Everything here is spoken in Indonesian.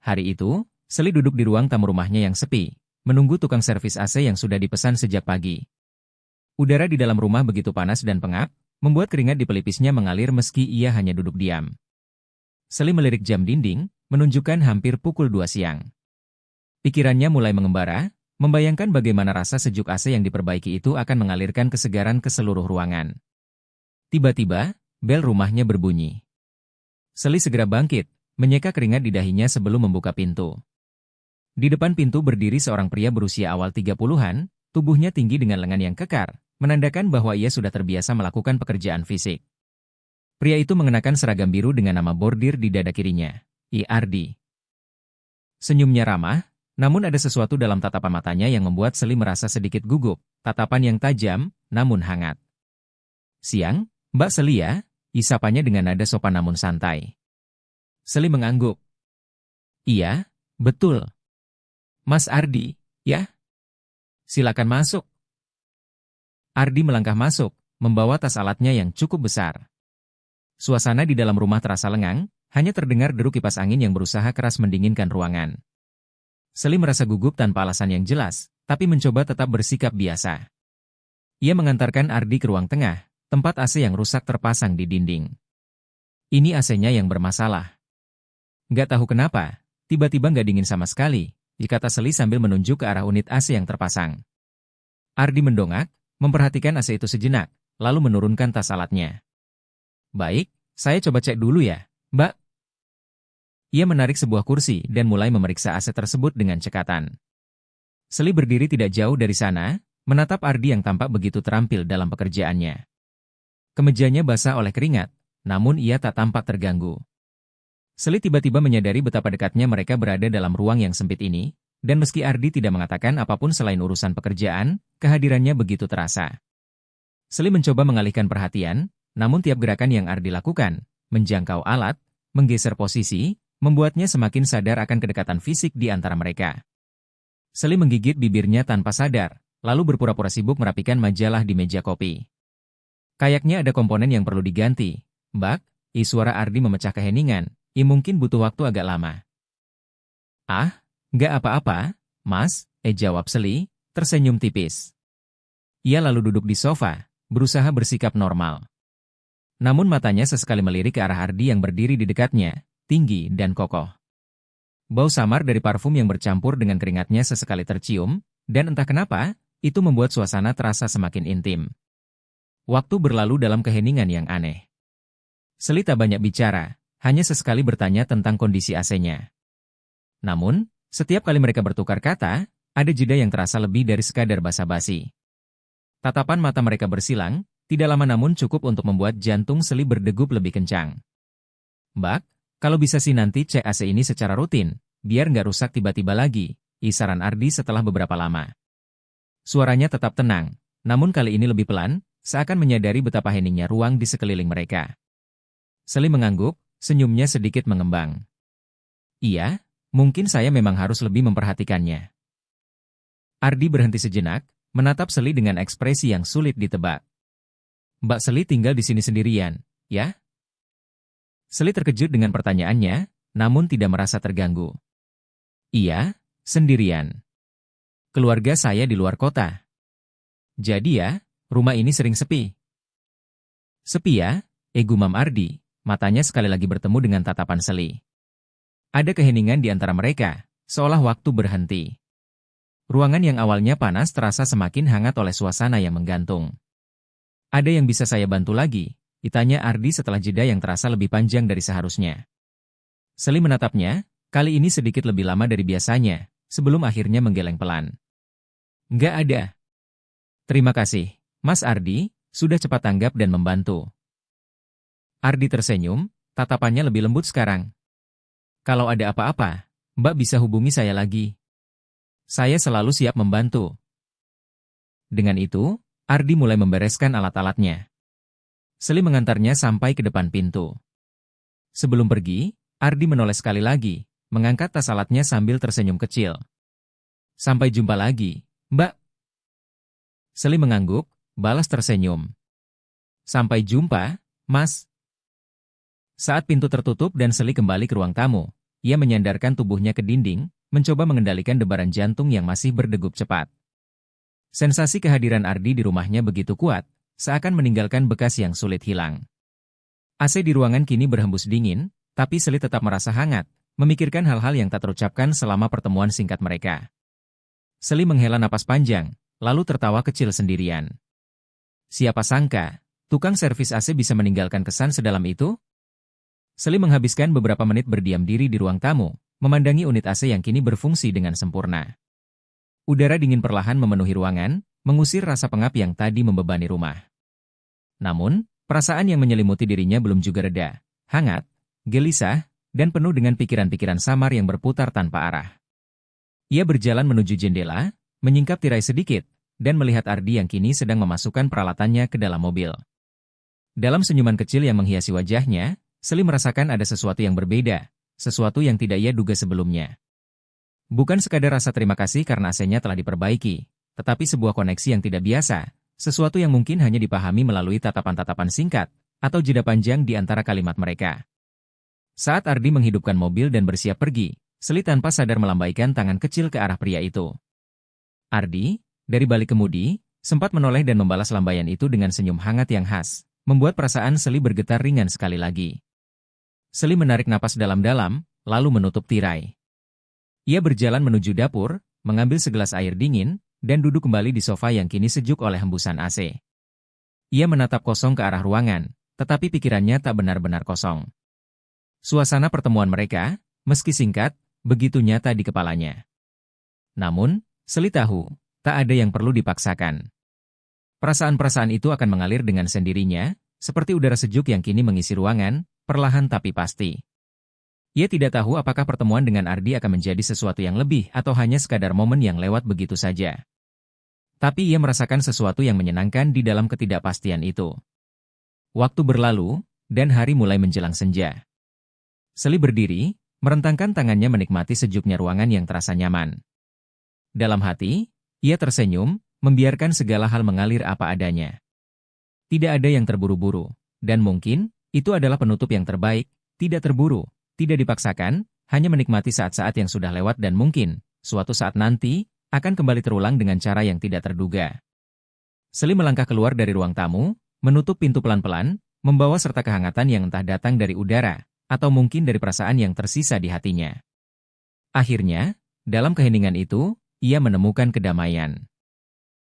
Hari itu, Seli duduk di ruang tamu rumahnya yang sepi, menunggu tukang servis AC yang sudah dipesan sejak pagi. Udara di dalam rumah begitu panas dan pengap, membuat keringat di pelipisnya mengalir meski ia hanya duduk diam. Seli melirik jam dinding, menunjukkan hampir pukul 2 siang. Pikirannya mulai mengembara, membayangkan bagaimana rasa sejuk AC yang diperbaiki itu akan mengalirkan kesegaran ke seluruh ruangan. Tiba-tiba, bel rumahnya berbunyi. Seli segera bangkit, menyeka keringat di dahinya sebelum membuka pintu. Di depan pintu berdiri seorang pria berusia awal 30-an, tubuhnya tinggi dengan lengan yang kekar, menandakan bahwa ia sudah terbiasa melakukan pekerjaan fisik. Pria itu mengenakan seragam biru dengan nama bordir di dada kirinya, IRD. Senyumnya ramah, namun ada sesuatu dalam tatapan matanya yang membuat Seli merasa sedikit gugup, tatapan yang tajam, namun hangat. "Siang, Mbak Seli ya?" Isapanya dengan nada sopan namun santai. Seli mengangguk. "Iya, betul. Mas Ardi, ya? Silakan masuk." Ardi melangkah masuk, membawa tas alatnya yang cukup besar. Suasana di dalam rumah terasa lengang, hanya terdengar deru kipas angin yang berusaha keras mendinginkan ruangan. Seli merasa gugup tanpa alasan yang jelas, tapi mencoba tetap bersikap biasa. Ia mengantarkan Ardi ke ruang tengah, tempat AC yang rusak terpasang di dinding. "Ini AC-nya yang bermasalah." "Nggak tahu kenapa, tiba-tiba nggak dingin sama sekali," kata Seli sambil menunjuk ke arah unit AC yang terpasang. Ardi mendongak, memperhatikan AC itu sejenak, lalu menurunkan tas alatnya. "Baik, saya coba cek dulu ya, Mbak." Ia menarik sebuah kursi dan mulai memeriksa AC tersebut dengan cekatan. Seli berdiri tidak jauh dari sana, menatap Ardi yang tampak begitu terampil dalam pekerjaannya. Kemejanya basah oleh keringat, namun ia tak tampak terganggu. Seli tiba-tiba menyadari betapa dekatnya mereka berada dalam ruang yang sempit ini, dan meski Ardi tidak mengatakan apapun selain urusan pekerjaan, kehadirannya begitu terasa. Seli mencoba mengalihkan perhatian, namun tiap gerakan yang Ardi lakukan, menjangkau alat, menggeser posisi, membuatnya semakin sadar akan kedekatan fisik di antara mereka. Seli menggigit bibirnya tanpa sadar, lalu berpura-pura sibuk merapikan majalah di meja kopi. "Kayaknya ada komponen yang perlu diganti, Mbak," suara Ardi memecah keheningan, mungkin butuh waktu agak lama." "Ah, nggak apa-apa, Mas," jawab Seli, tersenyum tipis. Ia lalu duduk di sofa, berusaha bersikap normal. Namun matanya sesekali melirik ke arah Ardi yang berdiri di dekatnya, tinggi dan kokoh. Bau samar dari parfum yang bercampur dengan keringatnya sesekali tercium, dan entah kenapa, itu membuat suasana terasa semakin intim. Waktu berlalu dalam keheningan yang aneh. Seli tak banyak bicara, hanya sesekali bertanya tentang kondisi AC-nya. Namun, setiap kali mereka bertukar kata, ada jeda yang terasa lebih dari sekadar basa-basi. Tatapan mata mereka bersilang, tidak lama namun cukup untuk membuat jantung Seli berdegup lebih kencang. "Mbak, kalau bisa sih nanti cek AC ini secara rutin, biar nggak rusak tiba-tiba lagi," saran Ardi setelah beberapa lama. Suaranya tetap tenang, namun kali ini lebih pelan, seakan menyadari betapa heningnya ruang di sekeliling mereka. Seli mengangguk, senyumnya sedikit mengembang. "Iya, mungkin saya memang harus lebih memperhatikannya." Ardi berhenti sejenak, menatap Seli dengan ekspresi yang sulit ditebak. "Mbak Seli tinggal di sini sendirian, ya?" Seli terkejut dengan pertanyaannya, namun tidak merasa terganggu. "Iya, sendirian. Keluarga saya di luar kota. Jadi ya, rumah ini sering sepi." "Sepi ya?" gumam Ardi, matanya sekali lagi bertemu dengan tatapan Seli. Ada keheningan di antara mereka, seolah waktu berhenti. Ruangan yang awalnya panas terasa semakin hangat oleh suasana yang menggantung. "Ada yang bisa saya bantu lagi?" tanya Ardi setelah jeda yang terasa lebih panjang dari seharusnya. Seli menatapnya, kali ini sedikit lebih lama dari biasanya, sebelum akhirnya menggeleng pelan. "Nggak ada." "Terima kasih, Mas Ardi, sudah cepat tanggap dan membantu." Ardi tersenyum, tatapannya lebih lembut sekarang. "Kalau ada apa-apa, Mbak bisa hubungi saya lagi. Saya selalu siap membantu." Dengan itu, Ardi mulai membereskan alat-alatnya. Seli mengantarnya sampai ke depan pintu. Sebelum pergi, Ardi menoleh sekali lagi, mengangkat tas alatnya sambil tersenyum kecil. "Sampai jumpa lagi, Mbak." Seli mengangguk, balas tersenyum. "Sampai jumpa, Mas." Saat pintu tertutup dan Seli kembali ke ruang tamu, ia menyandarkan tubuhnya ke dinding, mencoba mengendalikan debaran jantung yang masih berdegup cepat. Sensasi kehadiran Ardi di rumahnya begitu kuat, seakan meninggalkan bekas yang sulit hilang. AC di ruangan kini berhembus dingin, tapi Seli tetap merasa hangat, memikirkan hal-hal yang tak terucapkan selama pertemuan singkat mereka. Seli menghela napas panjang, lalu tertawa kecil sendirian. Siapa sangka, tukang servis AC bisa meninggalkan kesan sedalam itu? Seli menghabiskan beberapa menit berdiam diri di ruang tamu, memandangi unit AC yang kini berfungsi dengan sempurna. Udara dingin perlahan memenuhi ruangan, mengusir rasa pengap yang tadi membebani rumah. Namun, perasaan yang menyelimuti dirinya belum juga reda, hangat, gelisah, dan penuh dengan pikiran-pikiran samar yang berputar tanpa arah. Ia berjalan menuju jendela, menyingkap tirai sedikit, dan melihat Ardi yang kini sedang memasukkan peralatannya ke dalam mobil. Dalam senyuman kecil yang menghiasi wajahnya, Seli merasakan ada sesuatu yang berbeda, sesuatu yang tidak ia duga sebelumnya. Bukan sekadar rasa terima kasih karena AC-nya telah diperbaiki, tetapi sebuah koneksi yang tidak biasa, sesuatu yang mungkin hanya dipahami melalui tatapan-tatapan singkat, atau jeda panjang di antara kalimat mereka. Saat Ardi menghidupkan mobil dan bersiap pergi, Seli tanpa sadar melambaikan tangan kecil ke arah pria itu. Ardi, dari balik kemudi, sempat menoleh dan membalas lambaian itu dengan senyum hangat yang khas, membuat perasaan Seli bergetar ringan sekali lagi. Seli menarik napas dalam-dalam, lalu menutup tirai. Ia berjalan menuju dapur, mengambil segelas air dingin, dan duduk kembali di sofa yang kini sejuk oleh hembusan AC. Ia menatap kosong ke arah ruangan, tetapi pikirannya tak benar-benar kosong. Suasana pertemuan mereka, meski singkat, begitu nyata di kepalanya. Namun, Seli tahu, tak ada yang perlu dipaksakan. Perasaan-perasaan itu akan mengalir dengan sendirinya, seperti udara sejuk yang kini mengisi ruangan, perlahan tapi pasti. Ia tidak tahu apakah pertemuan dengan Ardi akan menjadi sesuatu yang lebih atau hanya sekadar momen yang lewat begitu saja. Tapi ia merasakan sesuatu yang menyenangkan di dalam ketidakpastian itu. Waktu berlalu, dan hari mulai menjelang senja. Seli berdiri, merentangkan tangannya menikmati sejuknya ruangan yang terasa nyaman. Dalam hati, ia tersenyum, membiarkan segala hal mengalir apa adanya. Tidak ada yang terburu-buru, dan mungkin, itu adalah penutup yang terbaik, tidak terburu, tidak dipaksakan, hanya menikmati saat-saat yang sudah lewat dan mungkin, suatu saat nanti, akan kembali terulang dengan cara yang tidak terduga. Seli melangkah keluar dari ruang tamu, menutup pintu pelan-pelan, membawa serta kehangatan yang entah datang dari udara, atau mungkin dari perasaan yang tersisa di hatinya. Akhirnya, dalam keheningan itu, ia menemukan kedamaian.